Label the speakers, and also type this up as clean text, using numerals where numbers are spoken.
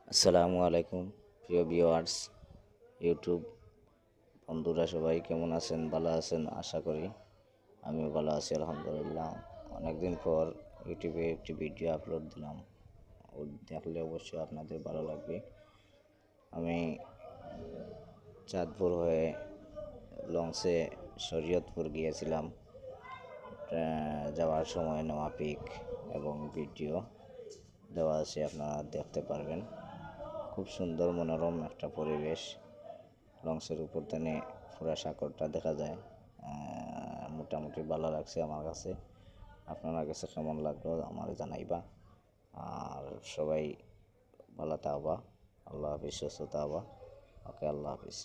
Speaker 1: আসসালামু আলাইকুম প্রিয় ভিউয়ার্স, ইউটিউব বন্ধুরা সবাই কেমন আছেন? ভালো আছেন আশা করি। আমিও ভালো আছি আলহামদুলিল্লাহ। অনেকদিন পর ইউটিউবে একটি ভিডিও আপলোড দিলাম, ও দেখলে অবশ্যই আপনাদের ভালো লাগবে। আমি চাঁদপুর হয়ে লঞ্চে শরীয়তপুর গিয়েছিলাম। যাওয়ার সময় নেওয়া পিক এবং ভিডিও দেওয়া আছে, আপনারা দেখতে পারবেন। খুব সুন্দর মনোরম একটা পরিবেশ। লঞ্চের উপর থেকে পুরা সাগরটা দেখা যায়। মোটামুটি ভালো লাগছে আমার কাছে। আপনার কাছে কেমন লাগলো আমার জানাইবা। আর সবাই ভালো থাকবা। আল্লাহ হাফিজ, সুস্থ থাকবা। ওকে, আল্লাহ হাফিজ।